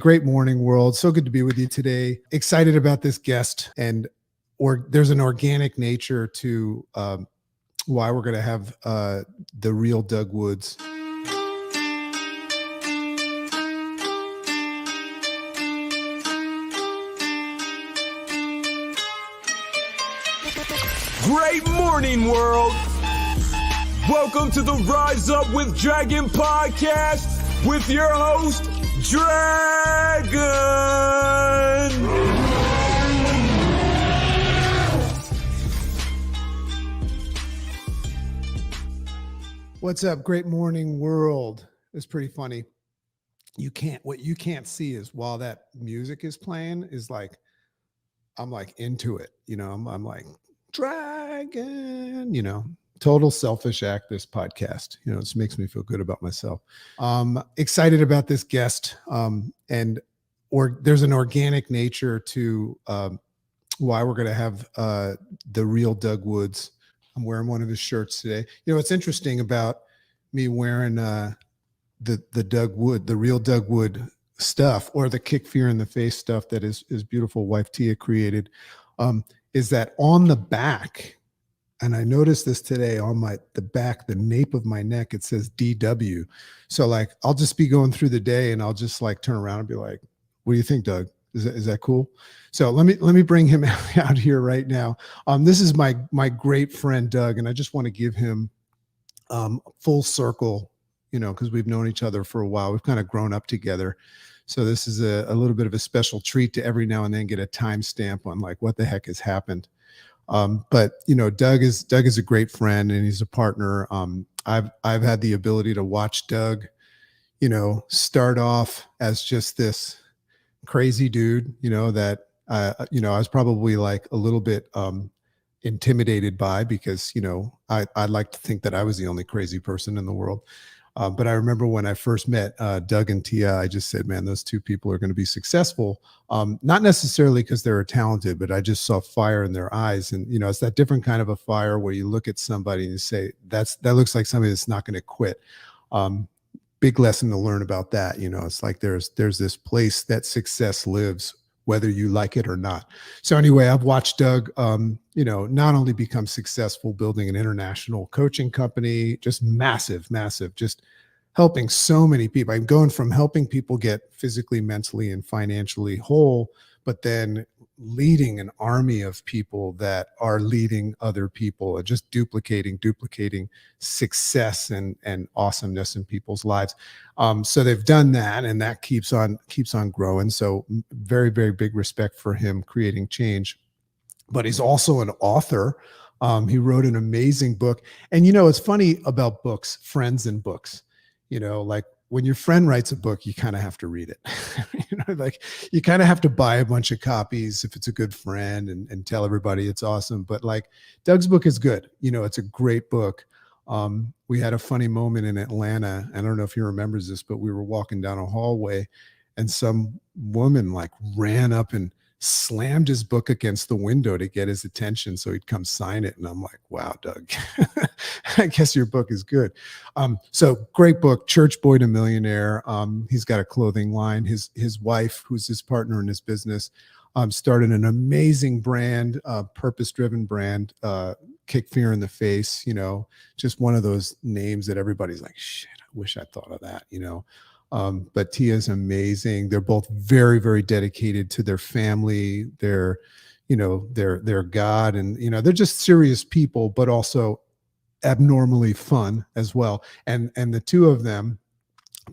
Great morning, world. So good to be with you today. Excited about this guest, or there's an organic nature to why we're going to have the real Doug Woods. Great morning, world. Welcome to the Rise Up with Dragon podcast with your host, Dragon. What's up? Great morning, world. It's pretty funny. What you can't see is while that music is playing is like, I'm like into it. I'm like, Dragon, total selfish act, this podcast. It just makes me feel good about myself. Excited about this guest. There's an organic nature to why we're going to have the real Doug Woods. I'm wearing one of his shirts today. What's interesting about me wearing the real Doug Wood stuff, or the kick fear in the face stuff that his beautiful wife Thea created, is that on the back, and I noticed this today on the back, the nape of my neck, it says DW. So like, I'll just be going through the day and I'll just like turn around and be like, what do you think, Doug? Is that cool? So let me bring him out here right now. This is my great friend, Doug, and I just want to give him full circle, because we've known each other for a while. We've kind of grown up together. So this is a little bit of a special treat to every now and then get a timestamp on like what the heck has happened. But Doug is a great friend and he's a partner. I've had the ability to watch Doug, start off as just this crazy dude, that I was probably like a little bit intimidated by, because I like to think that I was the only crazy person in the world. But I remember when I first met Doug and Thea, I just said, man, those two people are going to be successful. Not necessarily because they were talented, but I just saw fire in their eyes. And, it's that different kind of a fire where you look at somebody and you say, that looks like somebody that's not going to quit. Big lesson to learn about that. It's like there's this place that success lives, whether you like it or not. So anyway, I've watched Doug, not only become successful building an international coaching company, just massive, just helping so many people. I'm going from helping people get physically, mentally, and financially whole, but then leading an army of people that are leading other people and just duplicating success and awesomeness in people's lives. So they've done that, and that keeps on growing. So very, very big respect for him creating change. But he's also an author. He wrote an amazing book. And it's funny about books, friends and books, like when your friend writes a book, you kind of have to read it. Like you kind of have to buy a bunch of copies if it's a good friend and tell everybody it's awesome. But like Doug's book is good. It's a great book. We had a funny moment in Atlanta. I don't know if he remembers this, but we were walking down a hallway and some woman like ran up and slammed his book against the window to get his attention so he'd come sign it. And I'm like, wow, Doug, I guess your book is good. So great book, Church Boy to Millionaire. He's got a clothing line. His wife, who's his partner in his business, started an amazing brand, purpose-driven brand, kick fear in the face, just one of those names that everybody's like, shit, I wish I thought of that, But Tia's amazing. They're both very, very dedicated to their family, their God, and they're just serious people, but also abnormally fun as well. And the two of them,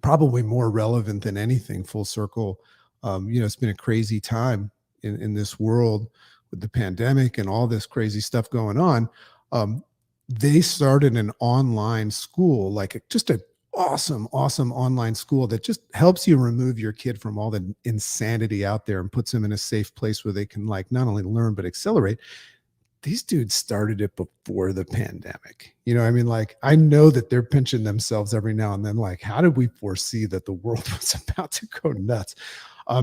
probably more relevant than anything, full circle. It's been a crazy time in this world with the pandemic and all this crazy stuff going on. They started an online school, like just a awesome online school that just helps you remove your kid from all the insanity out there and puts them in a safe place where they can like not only learn but accelerate. These dudes started it before the pandemic. Like I know that they're pinching themselves every now and then, like, how did we foresee that the world was about to go nuts?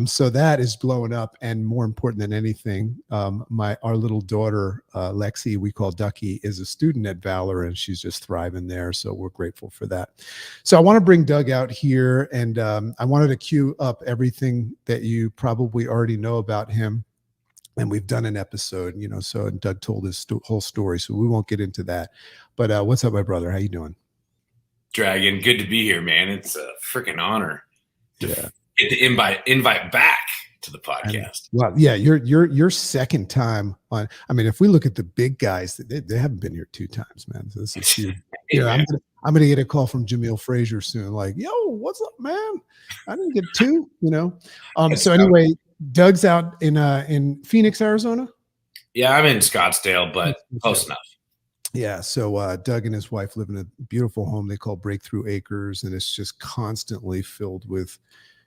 So that is blowing up, and more important than anything, our little daughter Lexi, we call Ducky, is a student at Valor, and she's just thriving there. So we're grateful for that. So I want to bring Doug out here, and I wanted to cue up everything that you probably already know about him. And we've done an episode, so and Doug told his whole story, so we won't get into that. But what's up, my brother? How you doing? Dragon, good to be here, man. It's a freaking honor to get the invite back to the podcast. Well, yeah, your second time on. I mean, if we look at the big guys, they haven't been here 2 times, man. So this is huge. I'm gonna get a call from Jamil Frazier soon. Like, yo, what's up, man? I didn't get 2. So anyway, Doug's out in Phoenix, Arizona. Yeah, I'm in Scottsdale, but close enough. Yeah, so Doug and his wife live in a beautiful home they call Breakthrough Acres, and it's just constantly filled with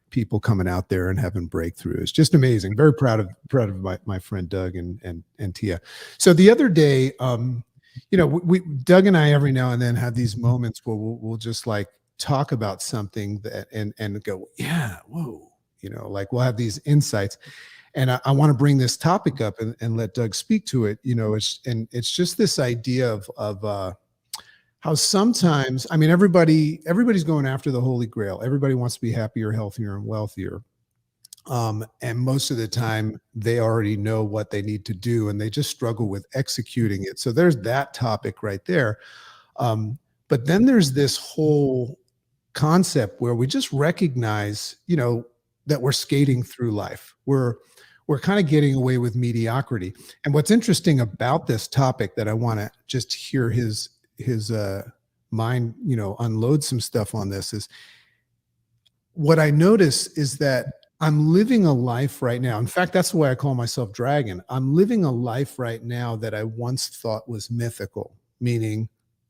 people coming out there and having breakthroughs. It's just amazing. Very proud of my friend Doug and Thea. So the other day, we Doug and I every now and then have these moments where we'll just like talk about something that and go, yeah, whoa, like we'll have these insights. And I want to bring this topic up and let Doug speak to it. It's just this idea of how sometimes, I mean, everybody's going after the Holy Grail. Everybody wants to be happier, healthier, and wealthier. And most of the time they already know what they need to do, and they just struggle with executing it. So there's that topic right there. But then there's this whole concept where we just recognize, that we're skating through life. We're kind of getting away with mediocrity. And what's interesting about this topic that I want to just hear his mind, unload some stuff on this is what I notice is that I'm living a life right now. In fact, that's the way I call myself Dragon. I'm living a life right now that I once thought was mythical, meaning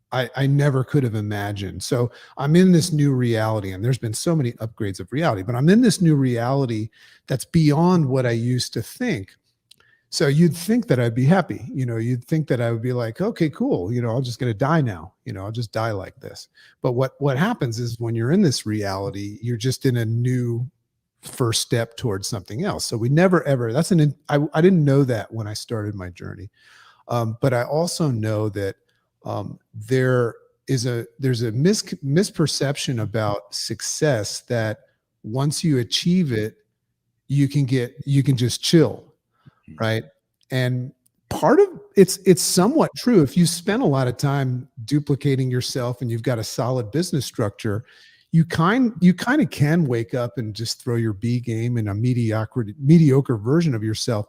I never could have imagined. So I'm in this new reality, and there's been so many upgrades of reality, but I'm in this new reality that's beyond what I used to think. So you'd think that I'd be happy, you'd think that I would be like, okay, cool. I'm just going to die now. I'll just die like this. But what happens is when you're in this reality, you're just in a new first step towards something else. So we never, ever, I didn't know that when I started my journey. But I also know that there's a misperception about success that once you achieve it, you can just chill, right? And part of it's somewhat true. If you spend a lot of time duplicating yourself and you've got a solid business structure, you kind of can wake up and just throw your B game in a mediocre version of yourself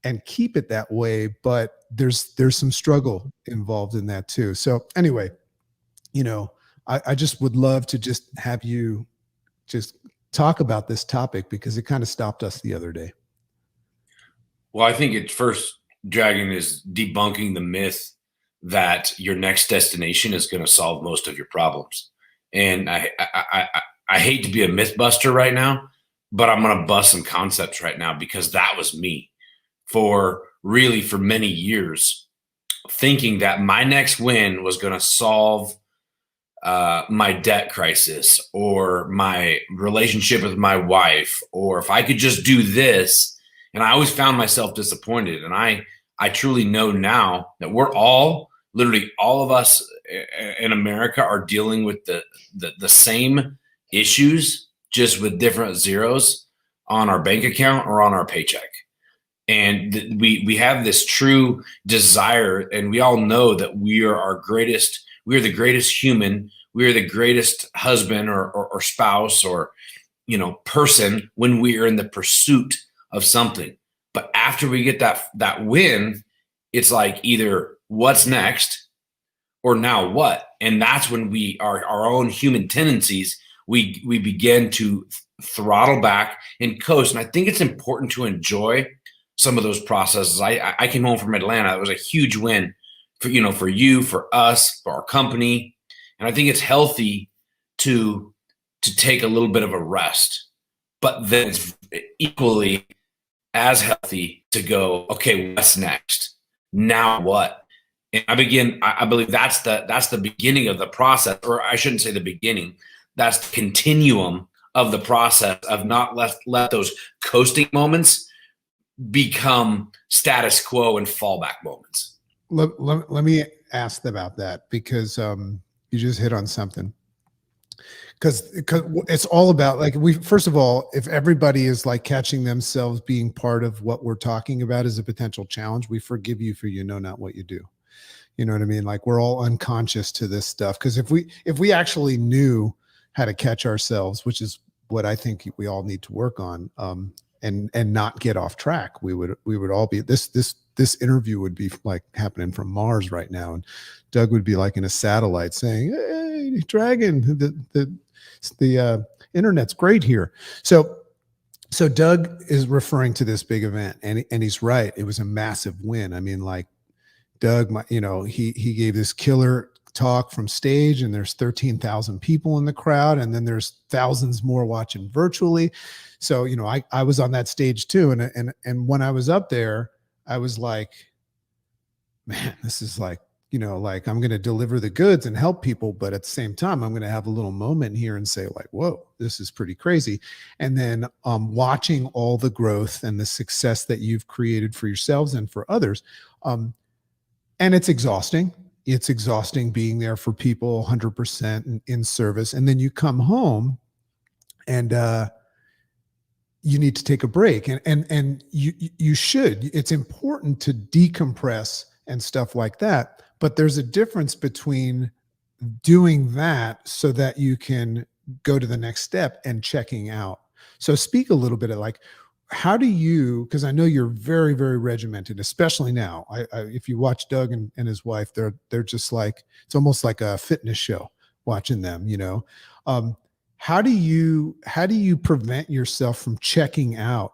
and keep it that way. But there's some struggle involved in that too. So anyway, I just would love to just have you just talk about this topic because it kind of stopped us the other day. Well, I think at first, Dragon, is debunking the myth that your next destination is going to solve most of your problems. And I hate to be a myth buster right now, but I'm going to bust some concepts right now because that was me for many years, thinking that my next win was going to solve my debt crisis or my relationship with my wife, or if I could just do this. And I always found myself disappointed. And I truly know now that we're literally all of us in America are dealing with the same issues, just with different zeros on our bank account or on our paycheck. And we have this true desire, and we all know that we are the greatest human, we are the greatest husband or spouse or person when we are in the pursuit of something. But after we get that win, it's like either what's next or now what? And that's when our own human tendencies, we begin to throttle back and coast. And I think it's important to enjoy some of those processes. I came home from Atlanta. It was a huge win for you, for us, for our company. And I think it's healthy to take a little bit of a rest, but then it's equally as healthy to go, okay, what's next? Now what? And I believe that's the beginning of the process, or I shouldn't say the beginning. That's the continuum of the process of not let those coasting moments become status quo and fallback moments. Let me ask about that, because you just hit on something. Because it's all about, like, first of all, if everybody is like catching themselves being part of what we're talking about as a potential challenge, we forgive you for you know not what you do. You know what I mean? Like, we're all unconscious to this stuff. Because if we actually knew how to catch ourselves, which is what I think we all need to work on, and not get off track, we would all be, this interview would be like happening from Mars right now, and Doug would be like in a satellite saying, "Hey, Dragon, the internet's great here." So Doug is referring to this big event, and he's right. It was a massive win. I mean, like, Doug, he gave this killer talk from stage, and there's 13,000 people in the crowd, and then there's thousands more watching virtually. So, I was on that stage too. And when I was up there, I was like, man, this is like, like, I'm going to deliver the goods and help people, but at the same time, I'm going to have a little moment here and say, like, whoa, this is pretty crazy. And then watching all the growth and the success that you've created for yourselves and for others. And it's exhausting. It's exhausting being there for people 100% in service. And then you come home and you need to take a break, and you should. It's important to decompress and stuff like that. But there's a difference between doing that so that you can go to the next step and checking out. So speak a little bit of, like, how do you, because I know you're very, very regimented, especially now. If you watch Doug and his wife, they're just like, it's almost like a fitness show watching them, how do you prevent yourself from checking out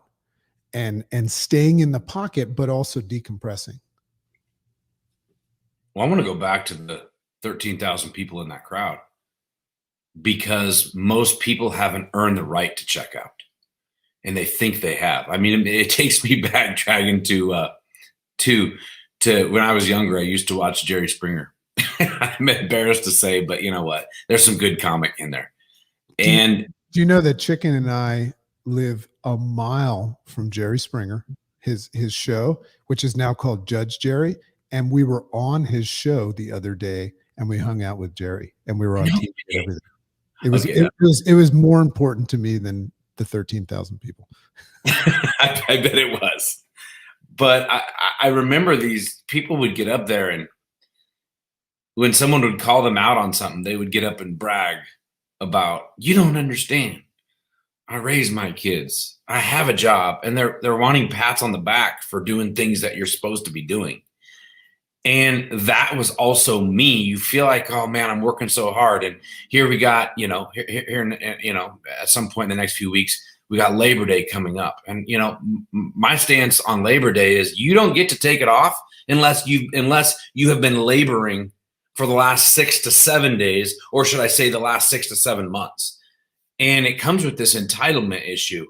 and staying in the pocket, but also decompressing? Well, I want to go back to the 13,000 people in that crowd, because most people haven't earned the right to check out, and they think they have. I mean, it takes me back, Dragon, to when I was younger. I used to watch Jerry Springer. I'm embarrassed to say, but you know what? There's some good comic in there. And do you know that Chicken and I live a mile from Jerry Springer, his show, which is now called Judge Jerry? And we were on his show the other day, and we hung out with Jerry, and we were on TV and everything. It was more important to me than the 13,000 people. I bet it was. But I remember these people would get up there, and when someone would call them out on something, they would get up and brag about, "You don't understand. I raise my kids. I have a job." And they're wanting pats on the back for doing things that you're supposed to be doing. And that was also me. You feel like, oh man, I'm working so hard. And here we got, here, at some point in the next few weeks, we got Labor Day coming up. And, my stance on Labor Day is you don't get to take it off unless you have been laboring for the last 6 to 7 days, or should I say the last 6 to 7 months. And it comes with this entitlement issue.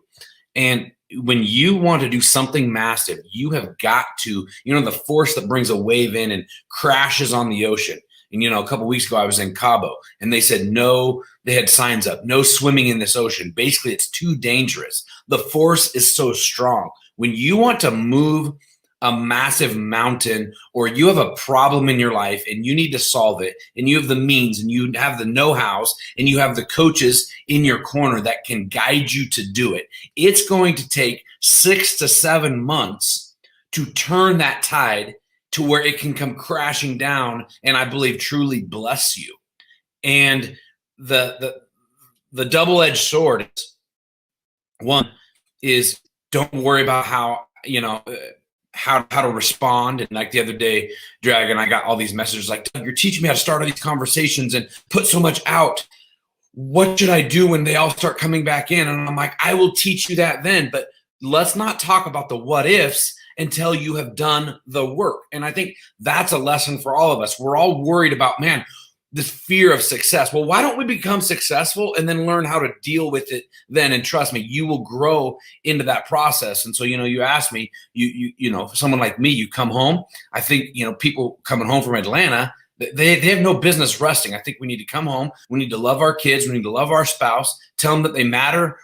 And when you want to do something massive, you have got to, the force that brings a wave in and crashes on the ocean. And, a couple of weeks ago, I was in Cabo, and they said, no, they had signs up, no swimming in this ocean. Basically, it's too dangerous. The force is so strong. When you want to move a massive mountain, or you have a problem in your life and you need to solve it, and you have the means, and you have the know-hows, and you have the coaches in your corner that can guide you to do it, it's going to take 6 to 7 months to turn that tide to where it can come crashing down, and I believe truly bless you. And the double-edged sword is, one is, don't worry about how to respond. And like the other day, Dragon, I got all these messages like, "Doug, you're teaching me how to start all these conversations and put so much out. What should I do when they all start coming back in?" And I'm like, I will teach you that then, but let's not talk about the what ifs until you have done the work. And I think that's a lesson for all of us. We're all worried about, man, this fear of success. Well, why don't we become successful and then learn how to deal with it then? And trust me, you will grow into that process. And so, you asked me, for someone like me, you come home. I think, people coming home from Atlanta, They have no business resting. I think we need to come home. We need to love our kids. We need to love our spouse, tell them that they matter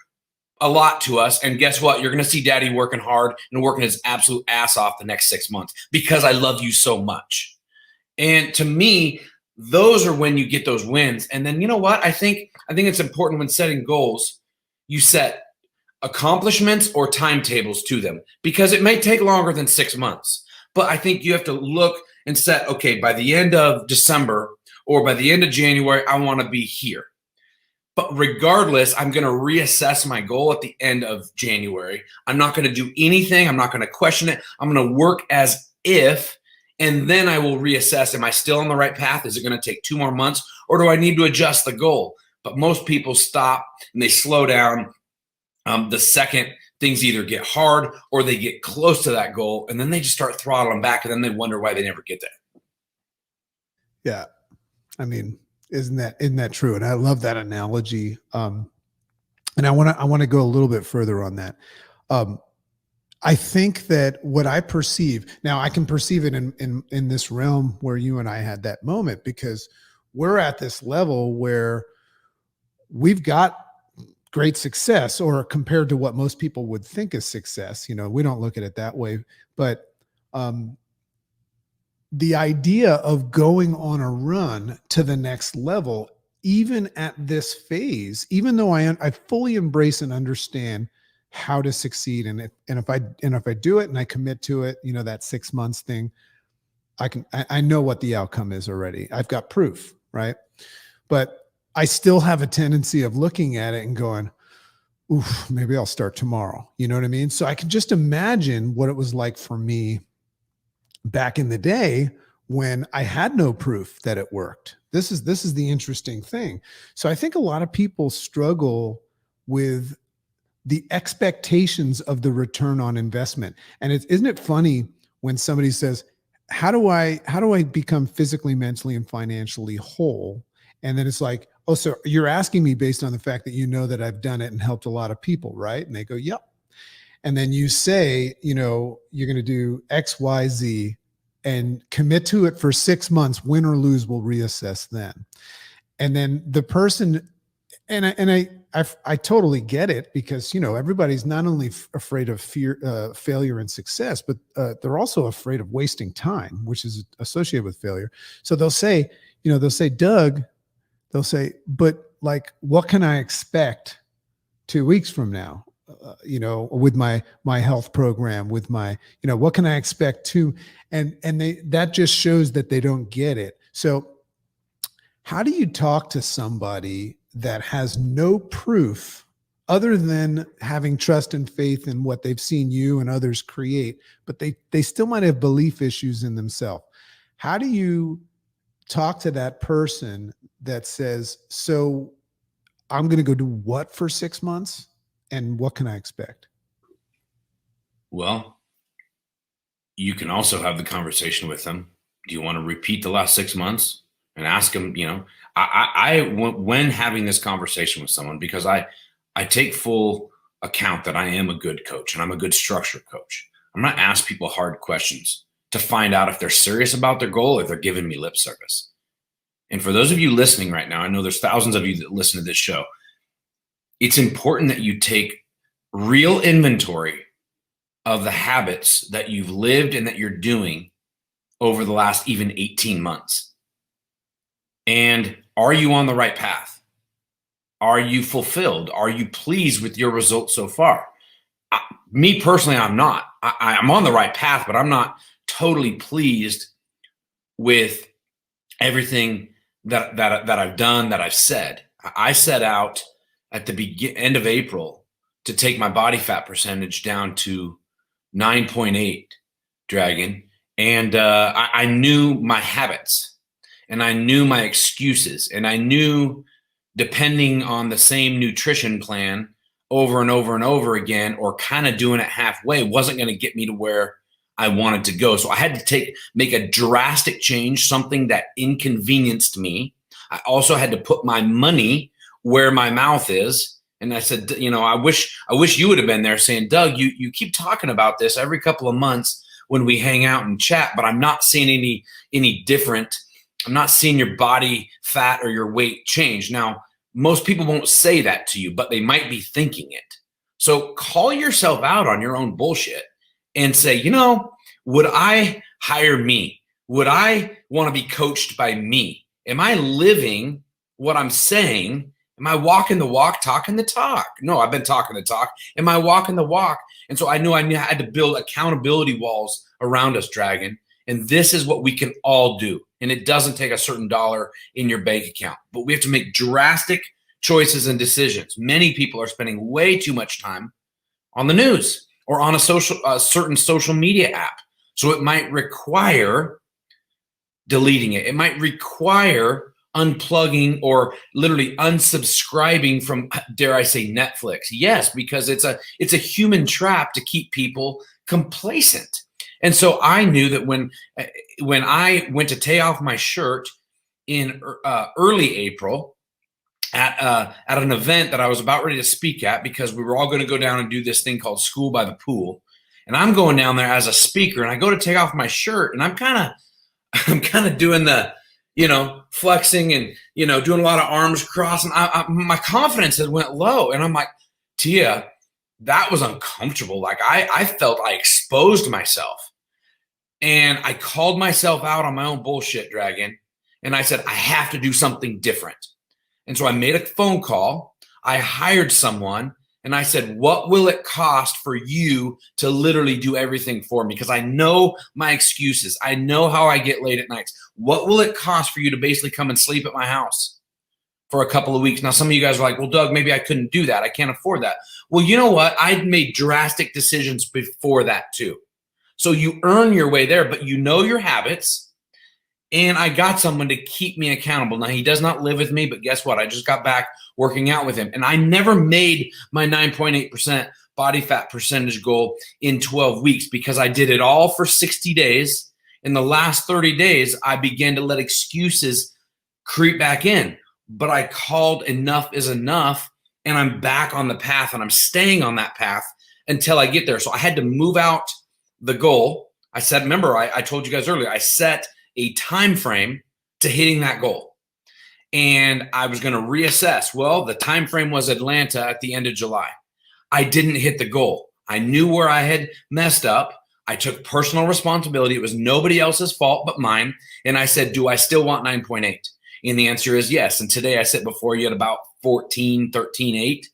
a lot to us. And guess what? You're going to see daddy working hard and working his absolute ass off the next 6 months because I love you so much. And to me, those are when you get those wins. And then, you know what? I think it's important when setting goals, you set accomplishments or timetables to them, because it may take longer than 6 months. But I think you have to look and set, okay, by the end of December or by the end of January, I want to be here. But regardless, I'm going to reassess my goal at the end of January. I'm not going to do anything. I'm not going to question it. I'm going to work as if, and then I will reassess. Am I still on the right path? Is it going to take 2 more months, or do I need to adjust the goal? But most people stop and they slow down the second things either get hard or they get close to that goal, and then they just start throttling back, and then they wonder why they never get there. Yeah. I mean, isn't that true? And I love that analogy. And I want to go a little bit further on that. I think that what I perceive now, I can perceive it in this realm where you and I had that moment, because we're at this level where we've got great success, or compared to what most people would think is success. You know, we don't look at it that way, but the idea of going on a run to the next level, even at this phase, even though I fully embrace and understand how to succeed, and if I do it and I commit to it, you know, that 6 months thing, I know what the outcome is already. I've got proof, right? But I still have a tendency of looking at it and going, oof, maybe I'll start tomorrow. You know what I mean? So I can just imagine what it was like for me back in the day when I had no proof that it worked. This is the interesting thing. So I think a lot of people struggle with the expectations of the return on investment. And isn't it funny when somebody says, how do I become physically, mentally, and financially whole? And then it's like, oh, so you're asking me based on the fact that you know that I've done it and helped a lot of people, right? And they go, yep. And then you say, you know, you're going to do X, Y, Z and commit to it for 6 months, win or lose, we'll reassess then. And then the person, and I totally get it, because, you know, everybody's not only afraid of failure and success, but they're also afraid of wasting time, which is associated with failure. So they'll say, Doug, but like, what can I expect 2 weeks from now? You know, with my health program, with my, you know, what can I expect to, and that just shows that they don't get it. So how do you talk to somebody that has no proof other than having trust and faith in what they've seen you and others create, but they still might have belief issues in themselves? How do you talk to that person that says, so I'm going to go do what for 6 months? And what can I expect? Well, you can also have the conversation with them. Do you want to repeat the last 6 months and ask them, you know, when having this conversation with someone, because I take full account that I am a good coach and I'm a good structure coach. I'm going to ask people hard questions to find out if they're serious about their goal or if they're giving me lip service. And for those of you listening right now, I know there's thousands of you that listen to this show. It's important that you take real inventory of the habits that you've lived and that you're doing over the last even 18 months. And are you on the right path? Are you fulfilled? Are you pleased with your results so far? Me personally, I'm not. I'm on the right path, but I'm not totally pleased with everything that I've done, that I've said. I set out at the end of April to take my body fat percentage down to 9.8, Dragon. And I knew my habits, and I knew my excuses, and I knew depending on the same nutrition plan over and over and over again, or kind of doing it halfway, wasn't going to get me to where I wanted to go. So I had to make a drastic change, something that inconvenienced me. I also had to put my money where my mouth is. And I said, you know, I wish you would have been there saying, Doug, you keep talking about this every couple of months when we hang out and chat, but I'm not seeing any different I'm not seeing your body fat or your weight change. Now, most people won't say that to you, but they might be thinking it. So call yourself out on your own bullshit and say, you know, would I hire me? Would I want to be coached by me? Am I living what I'm saying? Am I walking the walk, talking the talk? No, I've been talking the talk. Am I walking the walk? And so I knew I had to build accountability walls around us, Dragon. And this is what we can all do. And it doesn't take a certain dollar in your bank account, but we have to make drastic choices and decisions. Many people are spending way too much time on the news or on a certain social media app. So it might require deleting it. It might require unplugging or literally unsubscribing from, dare I say, Netflix. Yes, because it's a human trap to keep people complacent. And so I knew that when I went to take off my shirt in early April at an event that I was about ready to speak at, because we were all going to go down and do this thing called School by the Pool, and I'm going down there as a speaker, and I go to take off my shirt, and I'm kind of doing the, flexing and, doing a lot of arms crossing. My confidence had went low, and I'm like, Thea, that was uncomfortable. Like I felt I exposed myself. And I called myself out on my own bullshit, Dragon. And I said, I have to do something different. And so I made a phone call. I hired someone. And I said, what will it cost for you to literally do everything for me? Because I know my excuses. I know how I get late at nights. What will it cost for you to basically come and sleep at my house for a couple of weeks? Now, some of you guys are like, well, Doug, maybe I couldn't do that. I can't afford that. Well, you know what? I'd made drastic decisions before that too. So you earn your way there, but you know your habits. And I got someone to keep me accountable. Now, he does not live with me, but guess what? I just got back working out with him. And I never made my 9.8% body fat percentage goal in 12 weeks because I did it all for 60 days. In the last 30 days, I began to let excuses creep back in. But I called enough is enough, and I'm back on the path, and I'm staying on that path until I get there. So I had to move out the goal. I said, remember, I told you guys earlier, I set a time frame to hitting that goal. And I was going to reassess. Well, the time frame was Atlanta at the end of July. I didn't hit the goal. I knew where I had messed up. I took personal responsibility. It was nobody else's fault but mine. And I said, do I still want 9.8? And the answer is yes. And today I sit before you at about 14, 13, 8.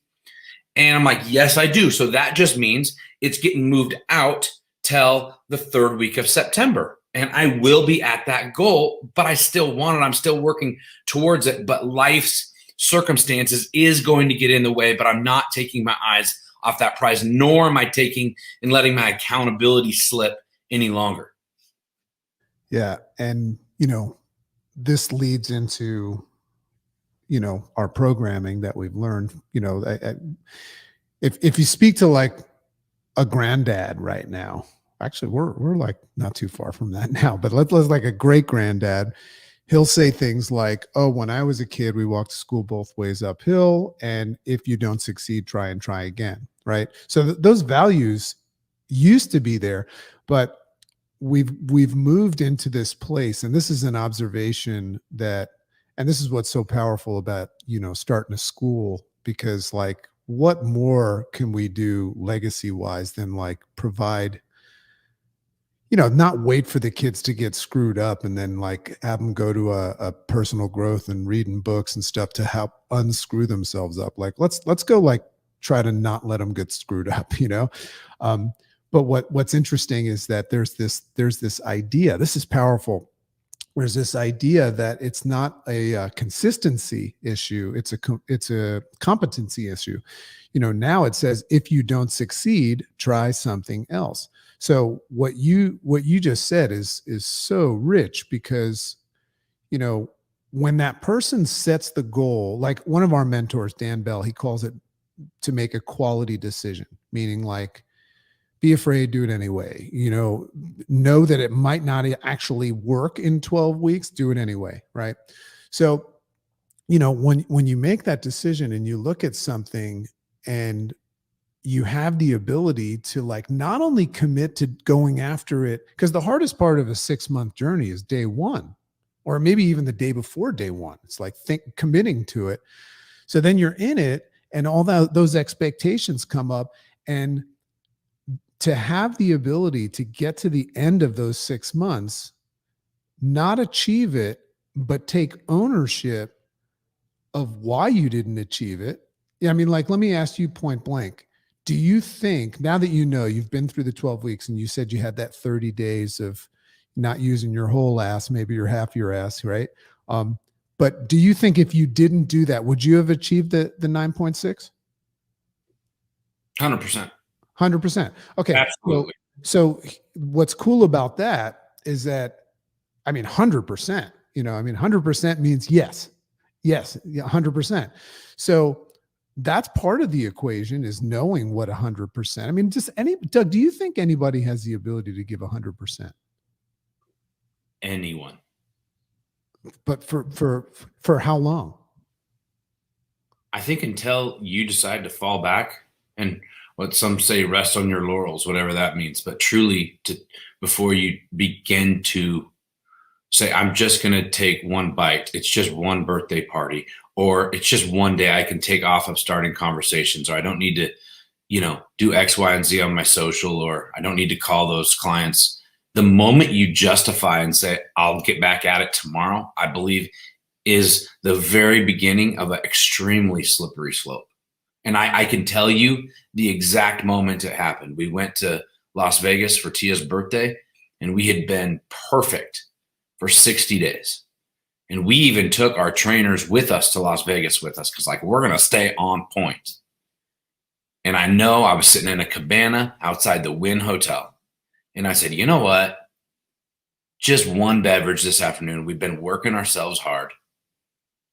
And I'm like, yes, I do. So that just means it's getting moved out till the third week of September. And I will be at that goal, but I still want it. I'm still working towards it. But life's circumstances is going to get in the way, but I'm not taking my eyes off that prize, nor am I taking and letting my accountability slip any longer. Yeah. And, this leads into, our programming that we've learned, if you speak to like a granddad right now, actually we're like not too far from that now, but let's like a great granddad, he'll say things like, oh, when I was a kid, we walked to school both ways uphill. And if you don't succeed, try and try again. Right. So those values used to be there, but we've moved into this place. And this is an observation that, and this is what's so powerful about, starting a school, because like, what more can we do legacy wise than like provide, not wait for the kids to get screwed up and then like have them go to a personal growth and reading books and stuff to help unscrew themselves up. Like, let's go like try to not let them get screwed up, But what's interesting is that there's this idea, this is powerful. There's this idea that it's not a consistency issue. It's a competency issue. Now it says, if you don't succeed, try something else. So what you just said is so rich, because, when that person sets the goal, like one of our mentors, Dan Bell, he calls it to make a quality decision, meaning like, be afraid, do it anyway. Know that it might not actually work in 12 weeks, do it anyway, right? So, when you make that decision and you look at something and you have the ability to like not only commit to going after it, because the hardest part of a 6-month journey is day one or maybe even the day before day one. It's like committing to it. So then you're in it, and all those expectations come up, and to have the ability to get to the end of those 6 months, not achieve it, but take ownership of why you didn't achieve it. Yeah, I mean, like, let me ask you point blank. Do you think, now that you know you've been through the 12 weeks and you said you had that 30 days of not using your whole ass, maybe your half your ass, right? But do you think if you didn't do that, would you have achieved the 9.6? 100%. 100%. Okay. Absolutely. So what's cool about that is that, I mean, 100%, 100% means yes. Yes. 100%. So that's part of the equation, is knowing what 100%. I mean, Doug, do you think anybody has the ability to give 100%? Anyone. But for how long? I think until you decide to fall back and what some say, rest on your laurels, whatever that means. But truly, before you begin to say, I'm just going to take one bite, it's just one birthday party, or it's just one day I can take off of starting conversations, or I don't need to, do X, Y, and Z on my social, or I don't need to call those clients. The moment you justify and say, I'll get back at it tomorrow, I believe is the very beginning of an extremely slippery slope. And I can tell you the exact moment it happened. We went to Las Vegas for Tia's birthday, and we had been perfect for 60 days. And we even took our trainers with us to Las Vegas with us, because we're going to stay on point. And I know I was sitting in a cabana outside the Wynn Hotel. And I said, you know what? Just one beverage this afternoon. We've been working ourselves hard.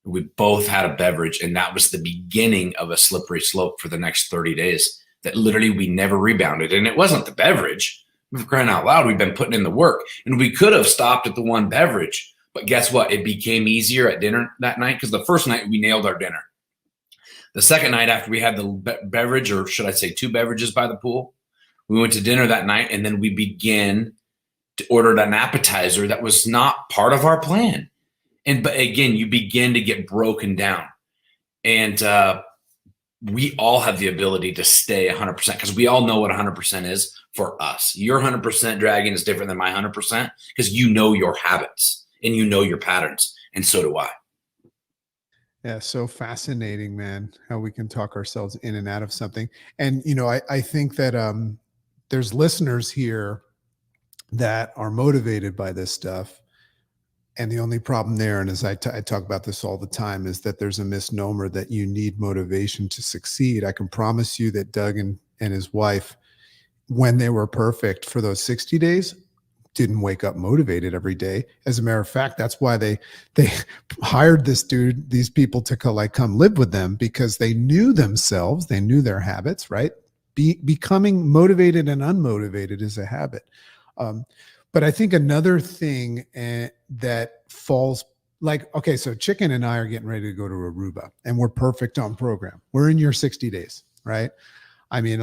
We both had a beverage, and that was the beginning of a slippery slope for the next 30 days that literally we never rebounded. And it wasn't the beverage. For crying out loud, we've been putting in the work, and we could have stopped at the one beverage. But guess what? It became easier at dinner that night, because the first night we nailed our dinner. The second night after we had the beverage, or should I say 2 beverages by the pool, we went to dinner that night, and then we began to order an appetizer that was not part of our plan. But again, you begin to get broken down. And we all have the ability to stay 100%, because we all know what 100% is for us. Your 100% Dragon is different than my 100%, because you know your habits and you know your patterns. And so do I. Yeah, so fascinating, man, how we can talk ourselves in and out of something. And, I think that there's listeners here that are motivated by this stuff. And the only problem there, and as I talk about this all the time, is that there's a misnomer that you need motivation to succeed. I can promise you that Doug and his wife, when they were perfect for those 60 days, didn't wake up motivated every day. As a matter of fact, that's why they hired these people to come live with them, because they knew themselves, they knew their habits, right? Becoming motivated and unmotivated is a habit. But I think another thing that falls okay, so Chicken and I are getting ready to go to Aruba, and we're perfect on program. We're in your 60 days, right? I mean,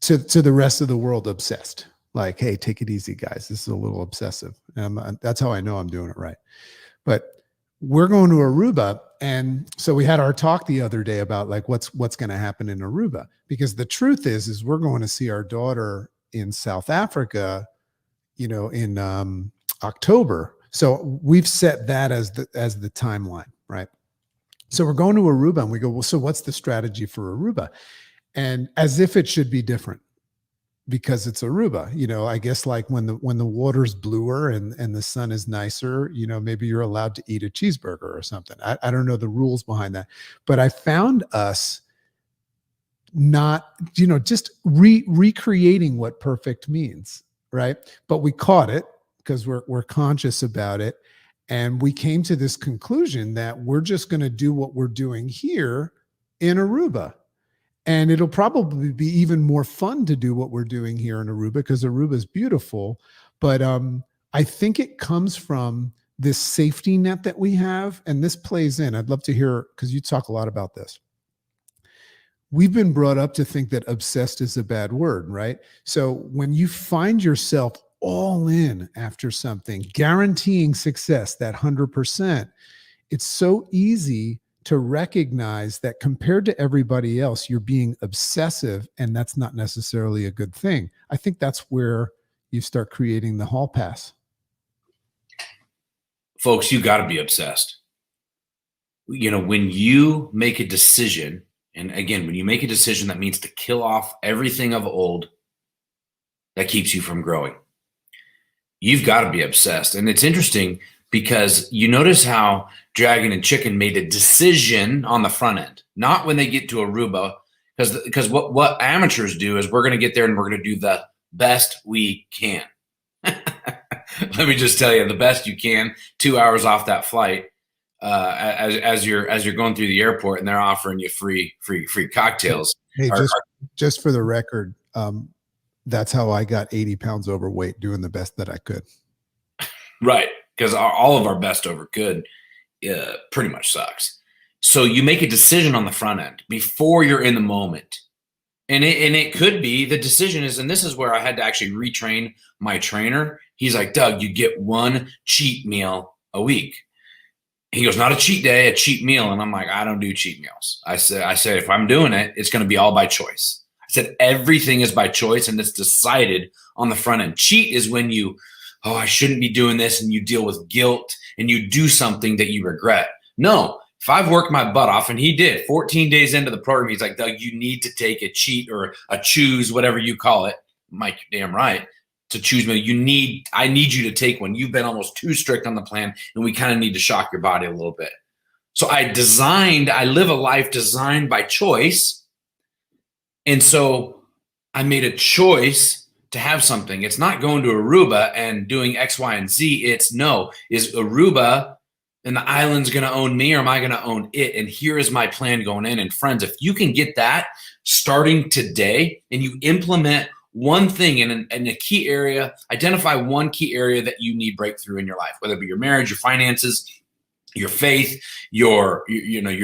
to the rest of the world, obsessed. Hey, take it easy, guys. This is a little obsessive. That's how I know I'm doing it right. But we're going to Aruba. And so we had our talk the other day about what's going to happen in Aruba, because the truth is we're going to see our daughter in South Africa, in October. So we've set that as the timeline, right? So we're going to Aruba, and we go, well, so what's the strategy for Aruba? And as if it should be different, because it's Aruba, I guess when the water's bluer and the sun is nicer, maybe you're allowed to eat a cheeseburger or something. I don't know the rules behind that, but I found us not, just recreating what perfect means, right? But we caught it because we're conscious about it. And we came to this conclusion that we're just going to do what we're doing here in Aruba. And it'll probably be even more fun to do what we're doing here in Aruba, because Aruba is beautiful. But I think it comes from this safety net that we have. And this plays in. I'd love to hear, because you talk a lot about this. We've been brought up to think that obsessed is a bad word, right? So when you find yourself all in after something, guaranteeing success, that 100%, it's so easy to recognize that compared to everybody else, you're being obsessive, and that's not necessarily a good thing. I think that's where you start creating the hall pass. Folks, you got to be obsessed. When you make a decision, and again, when you make a decision, that means to kill off everything of old that keeps you from growing. You've got to be obsessed. And it's interesting because you notice how Dragon and Chicken made a decision on the front end, not when they get to Aruba, because what amateurs do is we're going to get there and we're going to do the best we can. Let me just tell you, the best you can, 2 hours off that flight, as you're going through the airport and they're offering you free cocktails. Hey, just for the record, that's how I got 80 pounds overweight, doing the best that I could. Right. Because all of our best over good pretty much sucks. So you make a decision on the front end before you're in the moment. And it could be the decision is, and this is where I had to actually retrain my trainer. He's like, Doug, you get one cheat meal a week. He goes, not a cheat day, a cheat meal. And I'm like, I don't do cheat meals. I said, if I'm doing it, it's going to be all by choice. I said, everything is by choice and it's decided on the front end. Cheat is when you, I shouldn't be doing this, and you deal with guilt and you do something that you regret. No, if I've worked my butt off, and he did 14 days into the program, he's like, Doug, you need to take a cheat or a choose, whatever you call it. Mike, you're damn right. To choose me, I need you to take one. You've been almost too strict on the plan, and we kind of need to shock your body a little bit. So I live a life designed by choice. And so I made a choice to have something. It's not going to Aruba and doing X, Y, and Z. It's no, is Aruba and the island's going to own me, or am I going to own it? And here is my plan going in. And friends, if you can get that starting today and you implement one thing in a key area, identify one key area that you need breakthrough in your life, whether it be your marriage, your finances, your faith, your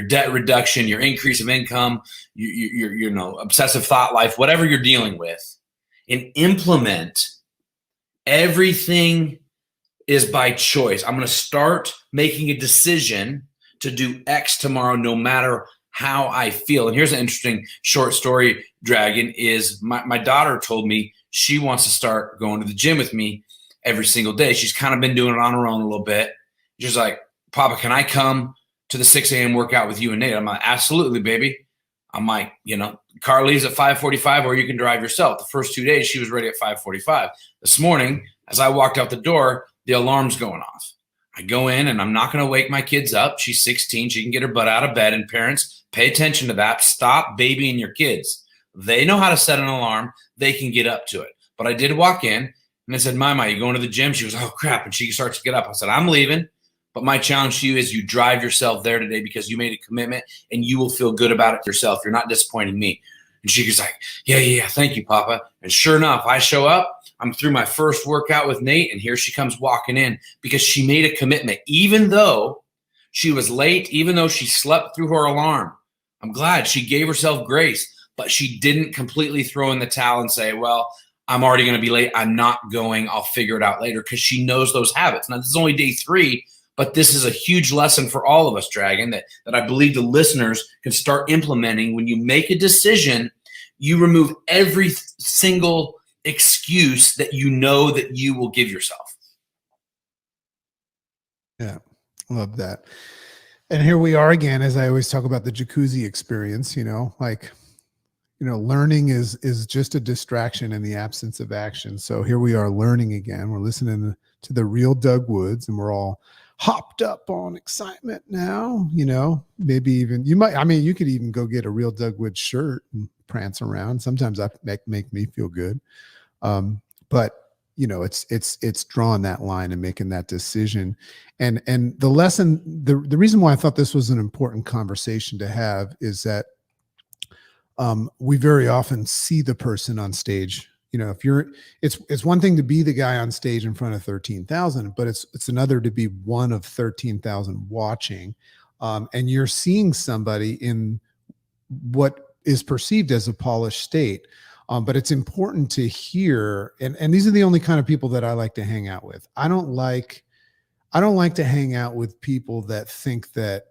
debt reduction, your increase of income, your obsessive thought life, whatever you're dealing with, and implement. Everything is by choice. I'm going to start making a decision to do X tomorrow, no matter how I feel. And here's an interesting short story, Dragon, is my daughter told me she wants to start going to the gym with me every single day. She's kind of been doing it on her own a little bit. She's like, Papa, can I come to the 6 a.m. workout with you and Nate? I'm like, absolutely, baby. I'm like, car leaves at 5:45, or you can drive yourself. The first 2 days, she was ready at 5:45. This morning, as I walked out the door, the alarm's going off. I go in, and I'm not going to wake my kids up. She's 16. She can get her butt out of bed. And parents, pay attention to that. Stop babying your kids. They know how to set an alarm. They can get up to it. But I did walk in, and I said, Mama, you going to the gym? She goes, oh, crap. And she starts to get up. I said, I'm leaving. But my challenge to you is you drive yourself there today, because you made a commitment, and you will feel good about it yourself. You're not disappointing me. And she goes like, yeah, thank you, Papa. And sure enough, I show up. I'm through my first workout with Nate, and here she comes walking in, because she made a commitment. Even though she was late, even though she slept through her alarm, I'm glad she gave herself grace, but she didn't completely throw in the towel and say, well, I'm already going to be late. I'm not going. I'll figure it out later, because she knows those habits. Now, this is only day 3. But this is a huge lesson for all of us, Dragon, that I believe the listeners can start implementing. When you make a decision, you remove every single excuse that you know that you will give yourself. Yeah, love that. And here we are again, as I always talk about the jacuzzi experience, learning is just a distraction in the absence of action. So here we are learning again. We're listening to the real Doug Woods, and we're all hopped up on excitement now. Maybe even you could even go get a real Doug Woods shirt and prance around. Sometimes that make me feel good. But it's drawing that line and making that decision. And the lesson, the reason why I thought this was an important conversation to have is that we very often see the person on stage. It's one thing to be the guy on stage in front of 13,000, but it's another to be one of 13,000 watching. And you're seeing somebody in what is perceived as a polished state. But it's important to hear, and these are the only kind of people that I like to hang out with. I don't like to hang out with people that think that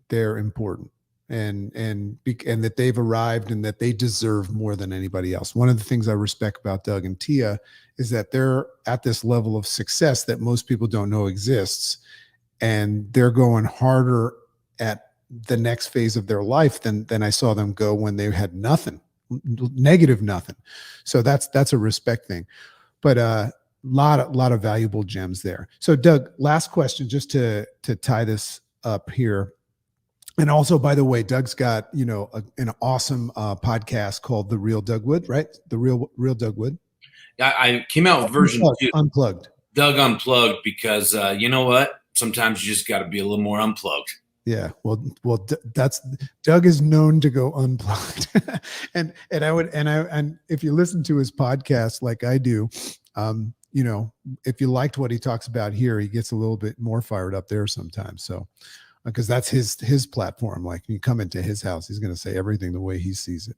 they're important and that they've arrived and that they deserve more than anybody else. One of the things I respect about Doug and Tia is that they're at this level of success that most people don't know exists, and they're going harder at the next phase of their life than I saw them go when they had nothing, negative nothing. So that's a respect thing. But lot of valuable gems there. So Doug, last question, just to tie this up here. And also, by the way, Doug's got, an awesome podcast called The Real Doug Wood, right? The real Doug Wood. I came out with version 2. Unplugged. Doug Unplugged, because you know what? Sometimes you just got to be a little more unplugged. Yeah, well, that's Doug is known to go unplugged, and if you listen to his podcast like I do, if you liked what he talks about here, he gets a little bit more fired up there sometimes. So, because that's his platform. Like, you come into his house, he's going to say everything the way he sees it.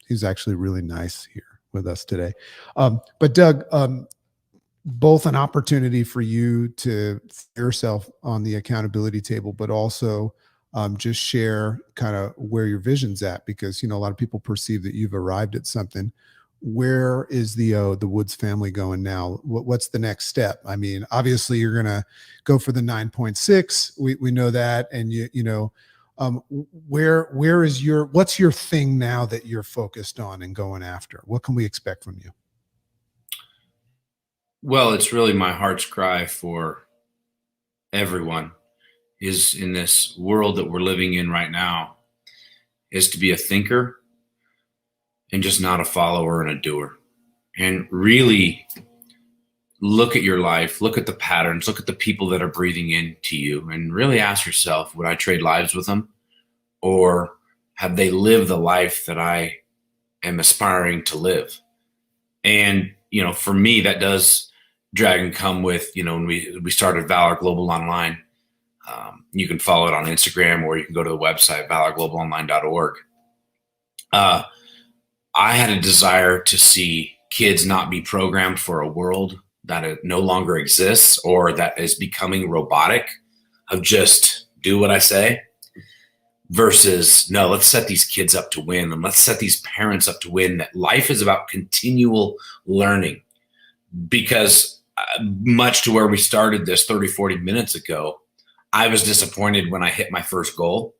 He's actually really nice here with us today. But Doug, both an opportunity for you to yourself on the accountability table, but also just share kind of where your vision's at, because a lot of people perceive that you've arrived at something. Where is the Woods family going now? What's the next step? I mean, obviously you're gonna go for the 9.6. We know that, and what's your thing now that you're focused on and going after? What can we expect from you? Well, it's really my heart's cry for everyone is in this world that we're living in right now is to be a thinker and just not a follower and a doer, and really look at your life, look at the patterns, look at the people that are breathing into you, and really ask yourself, would I trade lives with them? Or have they lived the life that I am aspiring to live? And, for me, that does drag and come with, when we started Valor Global Online. You can follow it on Instagram, or you can go to the website, valorglobalonline.org. I had a desire to see kids not be programmed for a world that it no longer exists, or that is becoming robotic, of just do what I say, versus no, let's set these kids up to win, and let's set these parents up to win, that life is about continual learning. Because much to where we started this 30, 40 minutes ago, I was disappointed when I hit my first goal.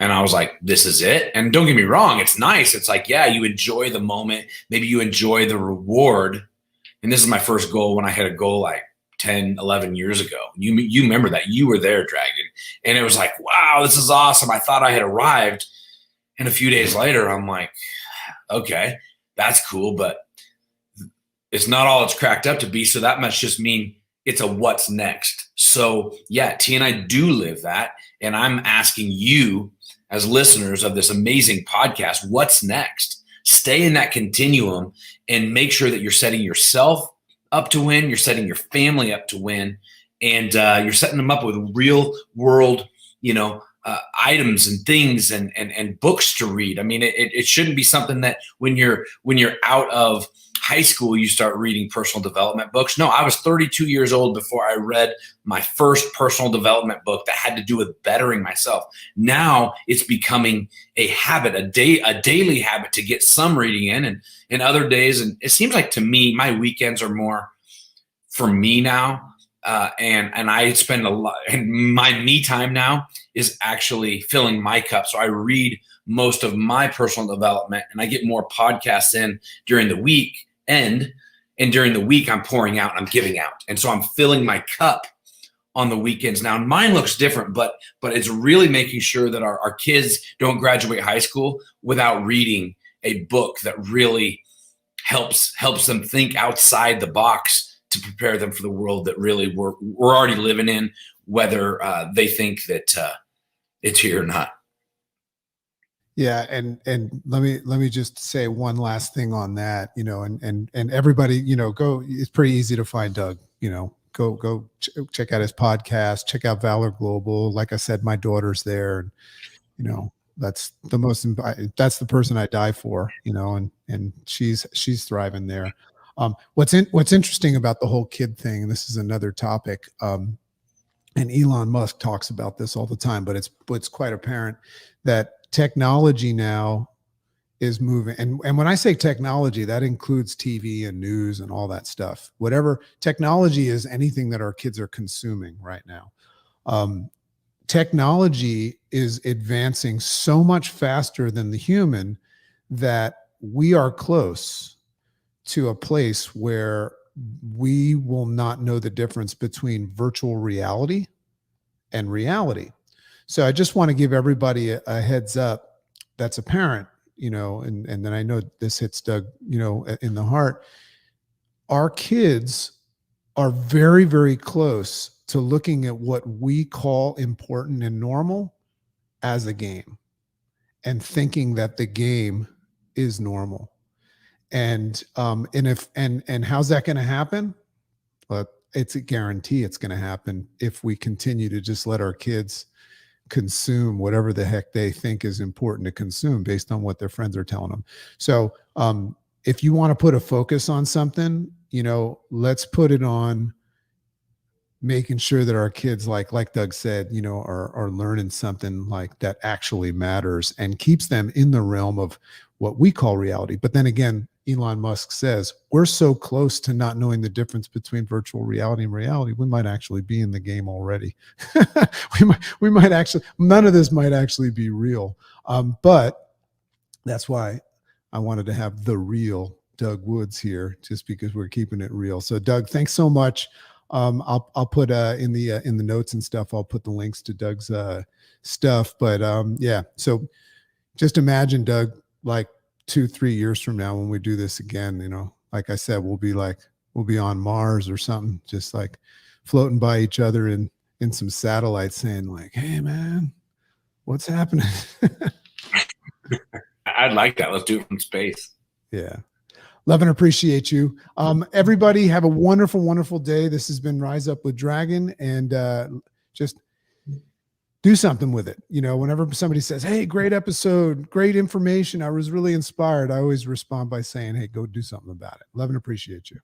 And I was like, this is it. And don't get me wrong, it's nice. It's like, yeah, you enjoy the moment. Maybe you enjoy the reward. And this is my first goal when I hit a goal like 10, 11 years ago. You remember that. You were there, Dragon. And it was like, wow, this is awesome. I thought I had arrived. And a few days later, I'm like, okay, that's cool. But it's not all it's cracked up to be. So that must just mean it's a what's next. So yeah, T and I do live that. And I'm asking you, as listeners of this amazing podcast, what's next? Stay in that continuum and make sure that you're setting yourself up to win. You're setting your family up to win, and you're setting them up with real world, items and things and books to read. I mean, it shouldn't be something that when you're out of high school, you start reading personal development books. No, I was 32 years old before I read my first personal development book that had to do with bettering myself. Now it's becoming a habit, a daily habit to get some reading in, and other days. And it seems like to me, my weekends are more for me now. And I spend a lot, and my me time now is actually filling my cup. So I read most of my personal development, and I get more podcasts in during the week. And during the week, I'm pouring out and I'm giving out. And so I'm filling my cup on the weekends. Now, mine looks different, but it's really making sure that our kids don't graduate high school without reading a book that really helps them think outside the box to prepare them for the world that really we're already living in, whether they think that it's here or not. Yeah. And let me just say one last thing on that, and everybody, go, it's pretty easy to find Doug, go check out his podcast, check out Valor Global. Like I said, my daughter's there, and, that's that's the person I die for, you know, and she's thriving there. What's interesting about the whole kid thing, and this is another topic, and Elon Musk talks about this all the time, but it's quite apparent that technology now is moving. And when I say technology, that includes TV and news and all that stuff. Whatever technology is, anything that our kids are consuming right now. Technology is advancing so much faster than the human that we are close to a place where we will not know the difference between virtual reality and reality. So I just want to give everybody a heads up that's a parent, you know, and then I know this hits Doug, you know, in the heart. Our kids are very, very close to looking at what we call important and normal as a game and thinking that the game is normal. And how's that going to happen? Well, it's a guarantee it's going to happen if we continue to just let our kids consume whatever the heck they think is important to consume based on what their friends are telling them. So if you want to put a focus on something, you know, let's put it on making sure that our kids, like Doug said, you know, are learning something like that actually matters and keeps them in the realm of what we call reality. But then again, Elon Musk says we're so close to not knowing the difference between virtual reality and reality, we might actually be in the game already. we might actually, none of this might actually be real. But that's why I wanted to have the real Doug Woods here, just because we're keeping it real. So Doug, thanks so much. I'll put in the notes and stuff, I'll put the links to Doug's stuff. But yeah, so just imagine, Doug, like 2-3 years from now when we do this again, you know, like I said, we'll be on Mars or something, just like floating by each other in some satellites saying like, hey man, what's happening? I'd like that. Let's do it from space. Yeah. Love and appreciate you. Everybody have a wonderful, wonderful day. This has been Rise Up with Dragon, and just do something with it. You know, whenever somebody says, hey, great episode, great information, I was really inspired, I always respond by saying, hey, go do something about it. Love and appreciate you.